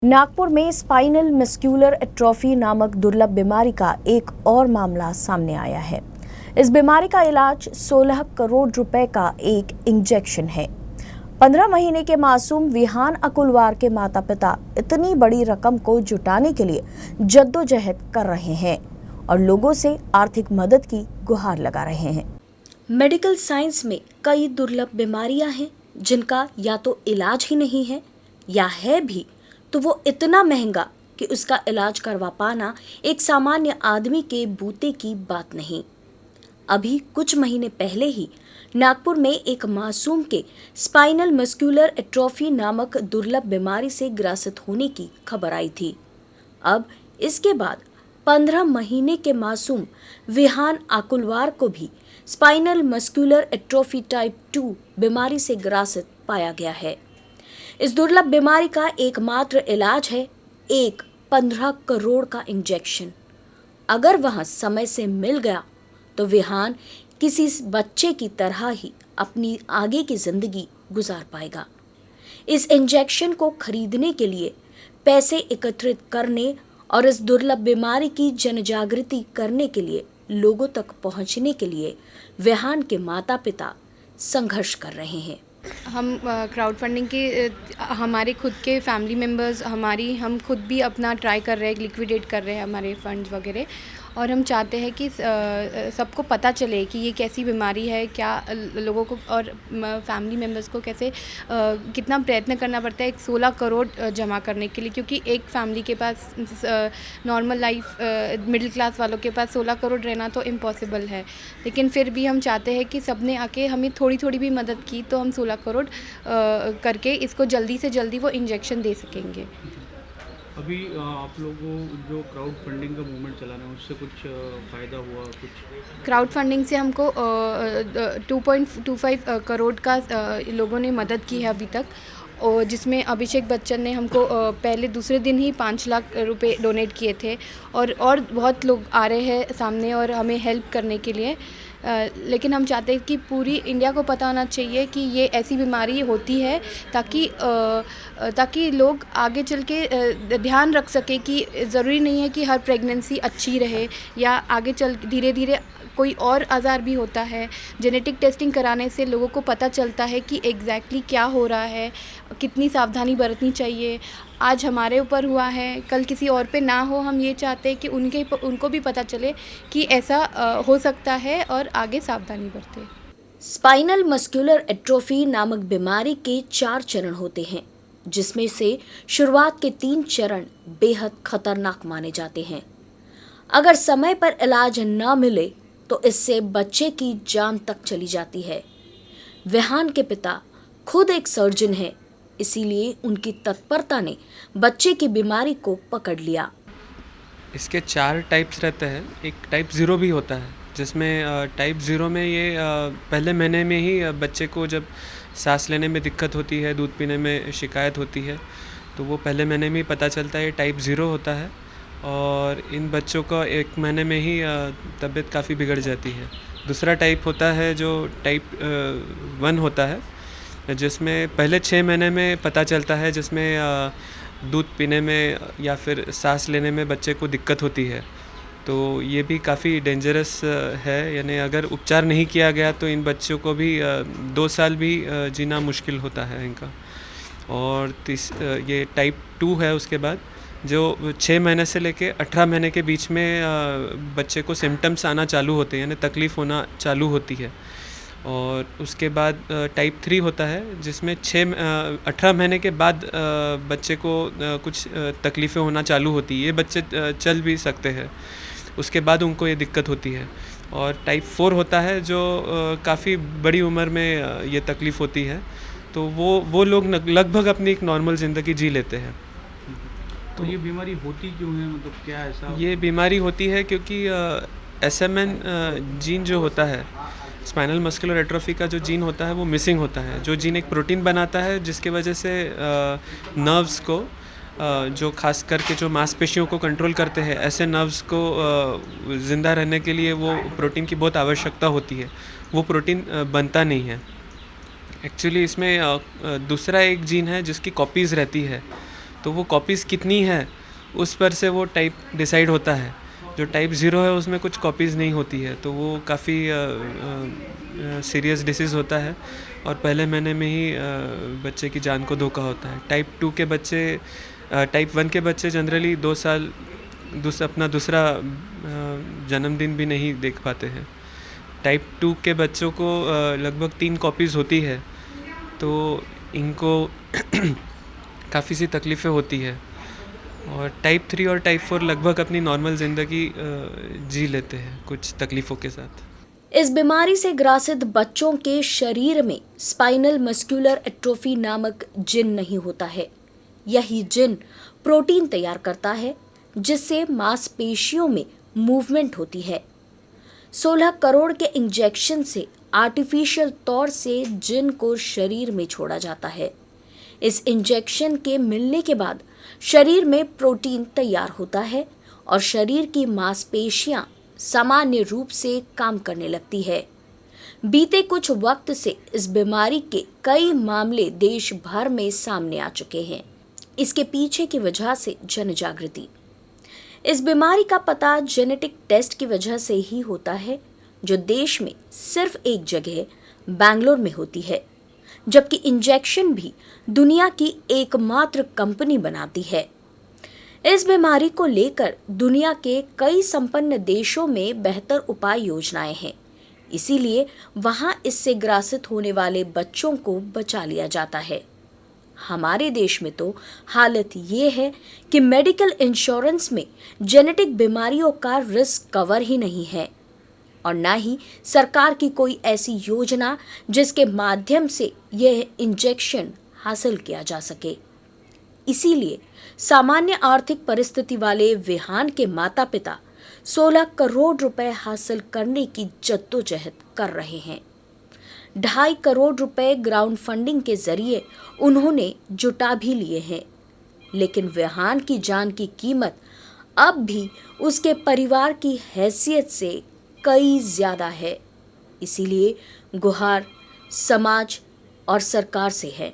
नागपुर में spinal muscular atrophy नामक दुर्लभ बीमारी का एक और मामला सामने आया है। इस बीमारी का इलाज 16 करोड़ रुपए का एक इंजेक्शन है। 15 महीने के मासूम विहान अकुलवार के माता पिता इतनी बड़ी रकम को जुटाने के लिए जद्दोजहद कर रहे हैं और लोगों से आर्थिक मदद की गुहार लगा रहे हैं। मेडिकल साइंस में कई दुर्लभ बीमारियां हैं जिनका या तो इलाज ही नहीं है या है भी तो वो इतना महंगा कि उसका इलाज करवा पाना एक सामान्य आदमी के बूते की बात नहीं। अभी कुछ महीने पहले ही नागपुर में एक मासूम के स्पाइनल मस्कुलर एट्रोफी नामक दुर्लभ बीमारी से ग्रसित होने की खबर आई थी। अब इसके बाद 15 महीने के मासूम विहान आकुलवार को भी स्पाइनल मस्कुलर एट्रोफी टाइप 2 बीमारी से ग्रसित पाया गया है। इस दुर्लभ बीमारी का एकमात्र इलाज है एक 15 करोड़ का इंजेक्शन। अगर वह समय से मिल गया तो विहान किसी बच्चे की तरह ही अपनी आगे की जिंदगी गुजार पाएगा। इस इंजेक्शन को खरीदने के लिए पैसे एकत्रित करने और इस दुर्लभ बीमारी की जनजागृति करने के लिए लोगों तक पहुंचने के लिए विहान के माता पिता संघर्ष कर रहे हैं। हम क्राउड फंडिंग के हमारे खुद के फैमिली मेम्बर्स हम खुद भी अपना ट्राई कर रहे हैं, लिक्विडेट कर रहे हैं हमारे फंड्स वगैरह, और हम चाहते हैं कि सबको पता चले कि ये कैसी बीमारी है, क्या लोगों को और फैमिली मेम्बर्स को कैसे कितना प्रयत्न करना पड़ता है 16 करोड़ जमा करने के लिए, क्योंकि एक फैमिली के पास नॉर्मल लाइफ मिडिल क्लास वालों के पास 16 करोड़ रहना तो इम्पॉसिबल है। लेकिन फिर भी हम चाहते हैं कि सबने आके हमें थोड़ी थोड़ी भी मदद की तो हम 16 करोड़ करके इसको जल्दी से जल्दी वो इंजेक्शन दे सकेंगे। अभी आप लोगों जो क्राउड फंडिंग का मूवमेंट चला रहे हैं उससे कुछ फ़ायदा हुआ? कुछ क्राउड फंडिंग से हमको 2.25 करोड़ का लोगों ने मदद की है अभी तक, और जिसमें अभिषेक बच्चन ने हमको पहले दूसरे दिन ही 5 लाख रुपए डोनेट किए थे, और बहुत लोग आ रहे हैं सामने और हमें हेल्प करने के लिए। लेकिन हम चाहते हैं कि पूरी इंडिया को पता होना चाहिए कि ये ऐसी बीमारी होती है, ताकि लोग आगे चल के ध्यान रख सके कि ज़रूरी नहीं है कि हर प्रेगनेंसी अच्छी रहे, या आगे चल धीरे धीरे कोई और आज़ार भी होता है। जेनेटिक टेस्टिंग कराने से लोगों को पता चलता है कि एग्जैक्टली क्या हो रहा है, कितनी सावधानी बरतनी चाहिए। आज हमारे ऊपर हुआ है, कल किसी और पे ना हो। हम ये चाहते हैं कि उनको भी पता चले कि ऐसा हो सकता है और आगे सावधानी बरते। स्पाइनल मस्कुलर एट्रोफी नामक बीमारी के 4 चरण होते हैं, जिसमें से शुरुआत के 3 चरण बेहद खतरनाक माने जाते हैं। अगर समय पर इलाज न मिले तो इससे बच्चे की जान तक चली जाती है। विहान के पिता खुद एक सर्जन है, इसीलिए उनकी तत्परता ने बच्चे की बीमारी को पकड़ लिया। इसके 4 टाइप्स रहते हैं। एक टाइप 0 भी होता है, जिसमें टाइप 0 में ये पहले महीने में ही बच्चे को जब सांस लेने में दिक्कत होती है, दूध पीने में शिकायत होती है, तो वो पहले महीने में ही पता चलता है। ये टाइप 0 होता है और इन बच्चों का 1 महीने में ही तबीयत काफ़ी बिगड़ जाती है। दूसरा टाइप होता है जो टाइप 1 होता है, जिसमें पहले 6 महीने में पता चलता है, जिसमें दूध पीने में या फिर सांस लेने में बच्चे को दिक्कत होती है। तो ये भी काफ़ी डेंजरस है, यानी अगर उपचार नहीं किया गया तो इन बच्चों को भी 2 साल भी जीना मुश्किल होता है इनका। और ये टाइप 2 है उसके बाद, जो 6 महीने से लेके 18 महीने के बीच में बच्चे को सिम्टम्स आना चालू होते हैं, यानी तकलीफ़ होना चालू होती है। और उसके बाद टाइप 3 होता है, जिसमें 18 महीने के बाद बच्चे को कुछ तकलीफ़ें होना चालू होती है। ये बच्चे चल भी सकते हैं, उसके बाद उनको ये दिक्कत होती है। और टाइप 4 होता है, जो काफ़ी बड़ी उम्र में ये तकलीफ़ होती है, तो वो लोग लगभग अपनी एक नॉर्मल ज़िंदगी जी लेते हैं। तो ये बीमारी होती क्यों है? मतलब क्या ऐसा? ये बीमारी होती है क्योंकि SMN जीन जो होता है, स्पाइनल मस्कुलर एट्रोफी का जो जीन होता है वो मिसिंग होता है। जो जीन एक प्रोटीन बनाता है जिसके वजह से नर्व्स को जो खास करके जो मांसपेशियों को कंट्रोल करते हैं, ऐसे नर्व्स को ज़िंदा रहने के लिए वो प्रोटीन की बहुत आवश्यकता होती है। वो प्रोटीन बनता नहीं है। एक्चुअली इसमें दूसरा एक जीन है जिसकी कॉपीज़ रहती है, तो वो कॉपीज़ कितनी है उस पर से वो टाइप डिसाइड होता है। जो टाइप 0 है उसमें कुछ कॉपीज़ नहीं होती है, तो वो काफ़ी सीरियस डिसीज़ होता है और पहले महीने में ही बच्चे की जान को धोखा होता है। टाइप 2 के बच्चे टाइप 1 के बच्चे जनरली 2 साल अपना दूसरा जन्मदिन भी नहीं देख पाते हैं। टाइप 2 के बच्चों को लगभग 3 कॉपीज़ होती है, तो इनको काफ़ी सी तकलीफ़ें होती है। और टाइप 3 और टाइप 4 लगभग अपनी नॉर्मल ज़िंदगी जी लेते हैं कुछ तकलीफ़ों के साथ। इस बीमारी से ग्रसित बच्चों के शरीर में स्पाइनल मस्कुलर एट्रोफी नामक जिन नहीं होता है। यही जिन प्रोटीन तैयार करता है जिससे मांसपेशियों में मूवमेंट होती है। 16 करोड़ के इंजेक्शन से आर्टिफिशियल तौर से जिन को शरीर में छोड़ा जाता है। इस इंजेक्शन के मिलने के बाद शरीर में प्रोटीन तैयार होता है और शरीर की मांसपेशियां सामान्य रूप से काम करने लगती है। बीते कुछ वक्त से इस बीमारी के कई मामले देश भर में सामने आ चुके हैं। इसके पीछे की वजह से जन जागृति। इस बीमारी का पता जेनेटिक टेस्ट की वजह से ही होता है, जो देश में सिर्फ एक जगह बेंगलोर में होती है, जबकि इंजेक्शन भी दुनिया की एकमात्र कंपनी बनाती है। इस बीमारी को लेकर दुनिया के कई संपन्न देशों में बेहतर उपाय योजनाएं हैं, इसीलिए वहां इससे ग्रसित होने वाले बच्चों को बचा लिया जाता है। हमारे देश में तो हालत ये है कि मेडिकल इंश्योरेंस में जेनेटिक बीमारियों का रिस्क कवर ही नहीं है और ना ही सरकार की कोई ऐसी योजना जिसके माध्यम से यह इंजेक्शन हासिल किया जा सके। इसीलिए सामान्य आर्थिक परिस्थिति वाले विहान के माता पिता 16 करोड़ रुपए हासिल करने की जद्दोजहद कर रहे हैं। 2.5 करोड़ रुपए ग्राउंड फंडिंग के जरिए उन्होंने जुटा भी लिए हैं, लेकिन विहान की जान की कीमत अब भी उसके परिवार की हैसियत से कई ज्यादा है। इसीलिए गुहार समाज और सरकार से है।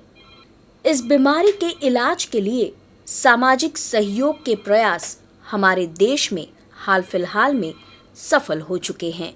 इस बीमारी के इलाज के लिए सामाजिक सहयोग के प्रयास हमारे देश में हाल फिलहाल में सफल हो चुके हैं।